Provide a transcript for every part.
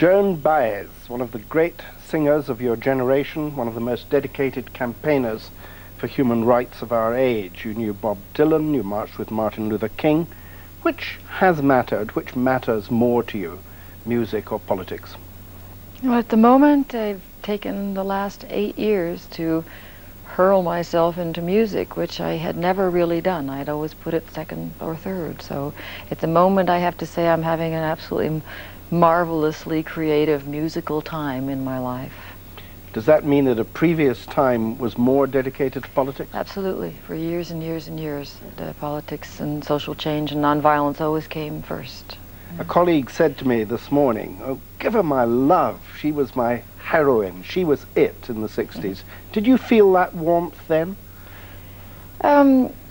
Joan Baez, one of the great singers of your generation, one of the most dedicated campaigners for human rights of our age. You knew Bob Dylan, you marched with Martin Luther King. Which has mattered? Which matters more to you, music or politics? Well, at the moment, I've taken the last 8 years to hurl myself into music, which I had never really done. I'd always put it second or third. So at the moment, I have to say I'm having an absolutely marvelously creative musical time in my life. Does that mean that a previous time was more dedicated to politics? Absolutely. For years and years and years, politics and social change and nonviolence always came first. A colleague said to me this morning, "Oh, give her my love. She was my heroine. She was it in the 60s. Did you feel that warmth then?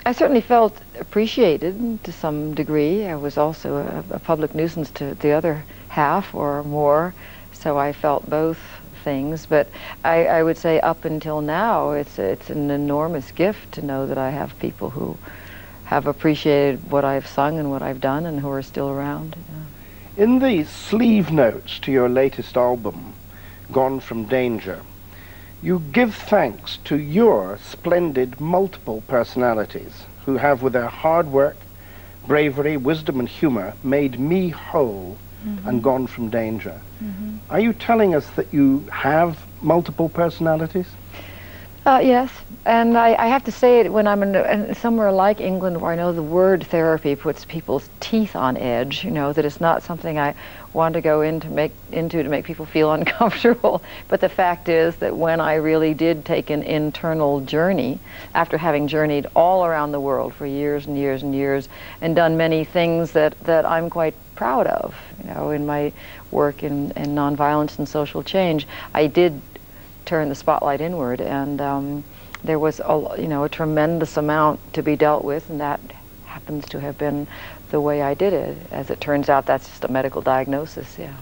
I certainly felt appreciated to some degree. I was also a public nuisance to the other half or more, so I felt both things. But I would say up until now, it's an enormous gift to know that I have people who have appreciated what I've sung and what I've done and who are still around. Yeah. In the sleeve notes to your latest album, Gone from Danger, you give thanks to your splendid multiple personalities who have, with their hard work, bravery, wisdom and humor, made me whole and gone from danger. Are you telling us that you have multiple personalities? Yes, and I have to say it when I'm in somewhere like England where I know the word therapy puts people's teeth on edge, you know, that it's not something I want to go into to make people feel uncomfortable. But the fact is that when I really did take an internal journey, after having journeyed all around the world for years and years and years and done many things that I'm quite proud of, you know, in my work in nonviolence and social change, I did turn the spotlight inward, and there was a tremendous amount to be dealt with, and that happens to have been the way I did it. As it turns out, that's just a medical diagnosis. Yeah.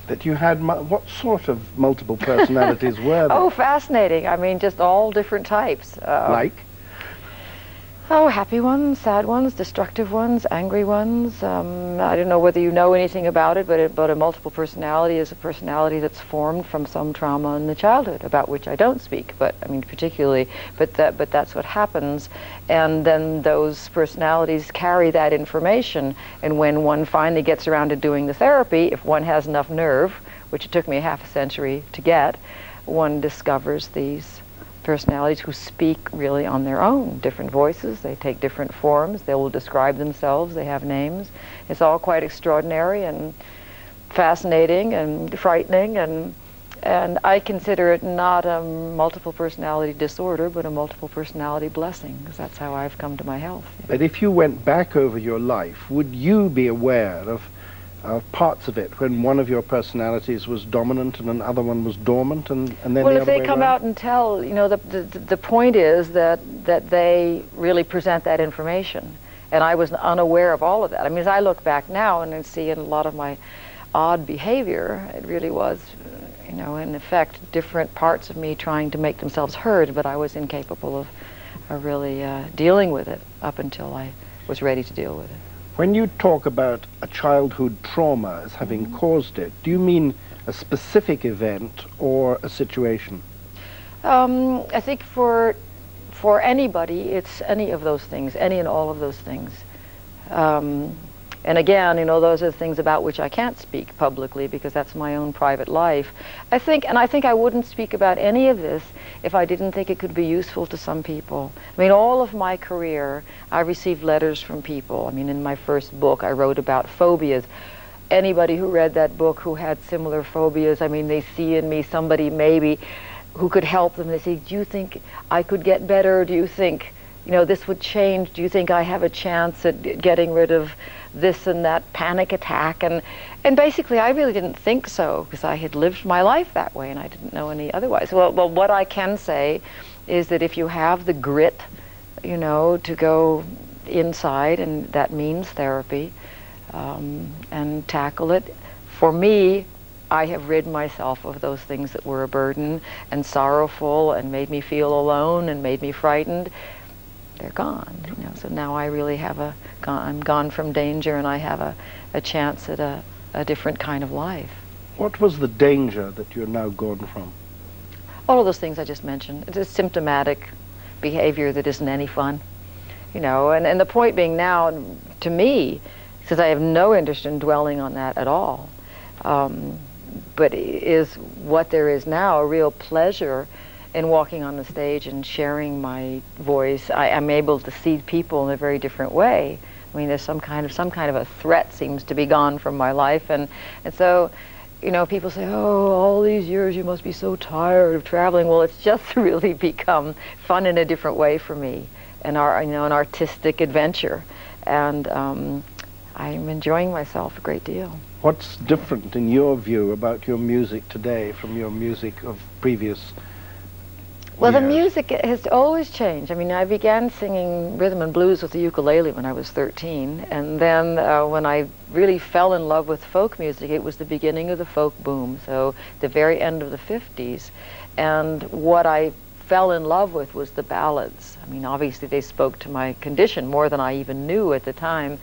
That you had what sort of multiple personalities were there? Oh, fascinating. I mean, just all different types. Like? Oh, happy ones, sad ones, destructive ones, angry ones. I don't know whether you know anything about it, but a multiple personality is a personality that's formed from some trauma in the childhood, about which I don't speak, but I mean particularly, but that's what happens. And then those personalities carry that information, and when one finally gets around to doing the therapy, if one has enough nerve, which it took me half a century to get, one discovers these personalities who speak really on their own, different voices, they take different forms, they will describe themselves, they have names. It's all quite extraordinary and fascinating and frightening, and I consider it not a multiple personality disorder, but a multiple personality blessing, because that's how I've come to my health. But if you went back over your life, would you be aware of parts of it when one of your personalities was dominant and another one was dormant, and then well, the if other way they come around? out and tell, you know, the point is that they really present that information, and I was unaware of all of that. I mean, as I look back now and I see in a lot of my odd behavior, it really was, you know, in effect, different parts of me trying to make themselves heard, but I was incapable of really dealing with it up until I was ready to deal with it. When you talk about a childhood trauma as having caused it, do you mean a specific event or a situation? I think for anybody, it's any of those things, any and all of those things. And again, you know, those are the things about which I can't speak publicly because that's my own private life. I think I wouldn't speak about any of this if I didn't think it could be useful to some people. I mean, all of my career, I received letters from people. I mean, in my first book, I wrote about phobias. Anybody who read that book who had similar phobias, I mean, they see in me somebody maybe who could help them. They say, do you think I could get better? Do you think, you know, this would change? Do you think I have a chance at getting rid of this and that panic attack? And basically I really didn't think so, because I had lived my life that way and I didn't know any otherwise. Well, what I can say is that if you have the grit, you know, to go inside, and that means therapy, and tackle it. For me, I have rid myself of those things that were a burden and sorrowful and made me feel alone and made me frightened. They're gone, you know. So now I really have I'm gone from danger, and I have a chance at a different kind of life. What was the danger that you're now gone from? All of those things I just mentioned. It's a symptomatic behavior that isn't any fun. You know, and the point being now, to me, since I have no interest in dwelling on that at all, but is what there is now a real pleasure in walking on the stage and sharing my voice. I'm able to see people in a very different way. I mean, there's some kind of a threat seems to be gone from my life, and so, you know, people say, oh, all these years you must be so tired of traveling. Well, it's just really become fun in a different way for me, and an artistic adventure, and I'm enjoying myself a great deal. What's different in your view about your music today from your music of previous Well, years? the music has always changed. I mean, I began singing rhythm and blues with the ukulele when I was 13, and then when I really fell in love with folk music, it was the beginning of the folk boom, so the very end of the 50s, and what I fell in love with was the ballads. I mean, obviously they spoke to my condition more than I even knew at the time.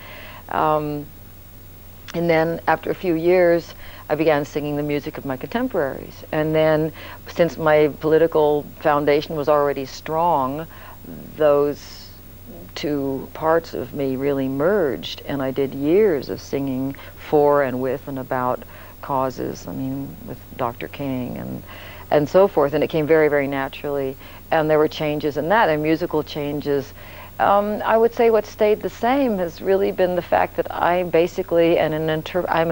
And then after a few years, I began singing the music of my contemporaries. And then, since my political foundation was already strong, those two parts of me really merged, and I did years of singing for and with and about causes, I mean, with Dr. King and so forth, and it came very, very naturally. And there were changes in that, and musical changes. I would say what stayed the same has really been the fact that I basically I'm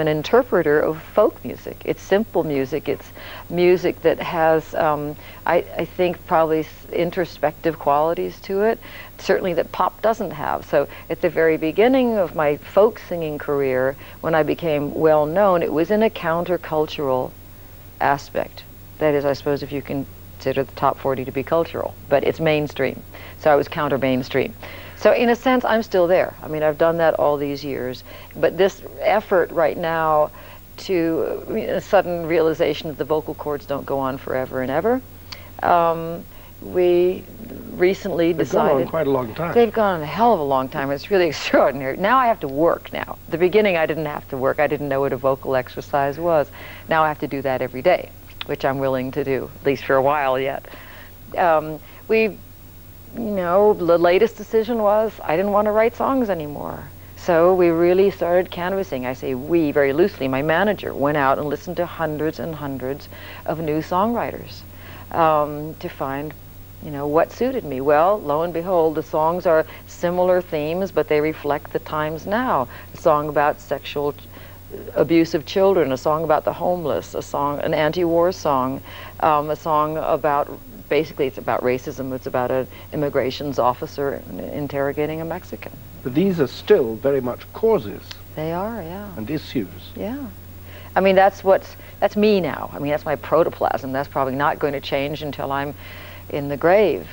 an interpreter of folk music. It's simple music. It's music that has, I think, probably introspective qualities to it, certainly that pop doesn't have. So at the very beginning of my folk singing career, when I became well known, it was in a countercultural aspect. That is, I suppose, if you consider the top 40 to be cultural, but it's mainstream. So I was counter-mainstream. So in a sense, I'm still there. I mean, I've done that all these years. But this effort right now to, a sudden realization that the vocal cords don't go on forever and ever, we recently decided... They've gone on quite a long time. They've gone on a hell of a long time. It's really extraordinary. Now I have to work now. At the beginning, I didn't have to work. I didn't know what a vocal exercise was. Now I have to do that every day, which I'm willing to do, at least for a while yet. The latest decision was I didn't want to write songs anymore. So we really started canvassing. I say we very loosely. My manager went out and listened to hundreds and hundreds of new songwriters to find, what suited me. Well, lo and behold, the songs are similar themes, but they reflect the times now. A song about sexual abuse of children, a song about the homeless, an anti-war song, a song about, basically it's about racism, it's about an immigrations officer interrogating a Mexican. But these are still very much causes. They are, yeah. And issues. Yeah. I mean, that's me now. I mean, that's my protoplasm. That's probably not going to change until I'm in the grave,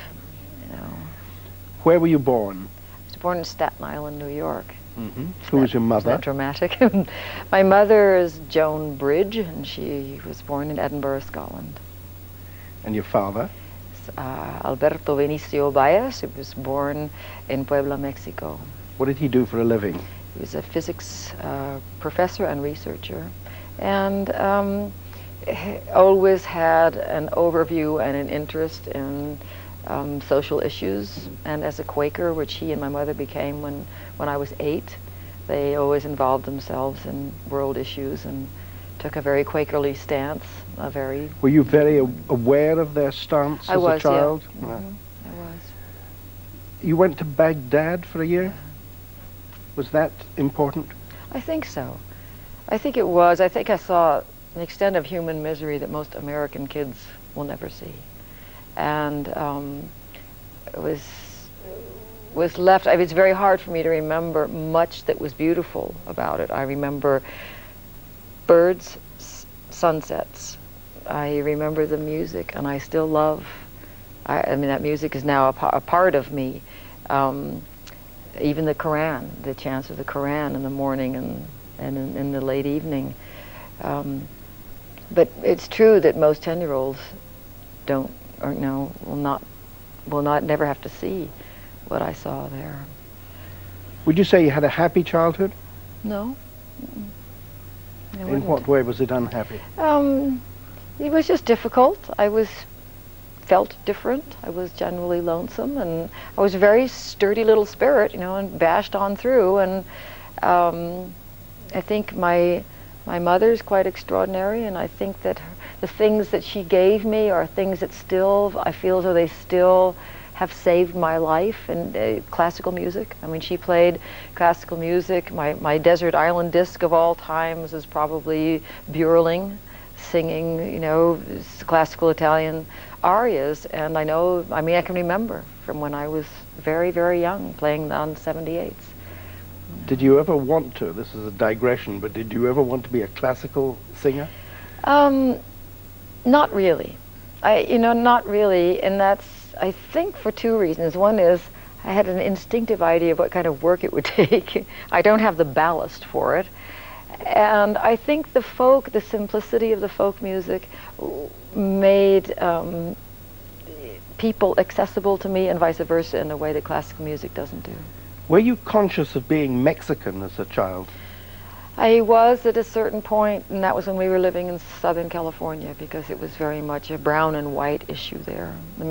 Where were you born? I was born in Staten Island, New York. Mm-hmm. Who was your mother? Isn't that dramatic? My mother is Joan Bridge, and she was born in Edinburgh, Scotland. And your father? Alberto Benicio Baez. He was born in Puebla, Mexico. What did he do for a living? He was a physics professor and researcher, and always had an overview and an interest in social issues. And as a Quaker, which he and my mother became when I was 8, they always involved themselves in world issues and took a very Quakerly stance. Were you very aware of their stance as a child? Yeah. Mm-hmm. I was. You went to Baghdad for a year? Yeah. Was that important? I think so. I think it was. I think I saw an extent of human misery that most American kids will never see. And it was left, it's very hard for me to remember much that was beautiful about it. I remember birds, sunsets. I remember the music, and I still love, I mean, that music is now a part of me. Even the Quran, the chants of the Quran in the morning and in the late evening. But it's true that most 10-year-olds will never have to see what I saw there. Would you say you had a happy childhood? No. Mm-mm. In what way was it unhappy? It was just difficult. Felt different. I was generally lonesome, and I was a very sturdy little spirit, and bashed on through. And I think my mother's quite extraordinary, and I think that the things that she gave me are things that still, I feel as though they still have saved my life. And classical music. I mean, she played classical music. My desert island disc of all times is probably Burling, singing, classical Italian arias. And I can remember from when I was very, very young playing on 78s. Did you ever want to, this is a digression, but did you ever want to be a classical singer? Not really. Not really, and that's, I think, for two reasons. One is I had an instinctive idea of what kind of work it would take. I don't have the ballast for it. And I think the simplicity of the folk music made people accessible to me, and vice versa, in a way that classical music doesn't do. Were you conscious of being Mexican as a child? I was at a certain point, and that was when we were living in Southern California, because it was very much a brown and white issue there. The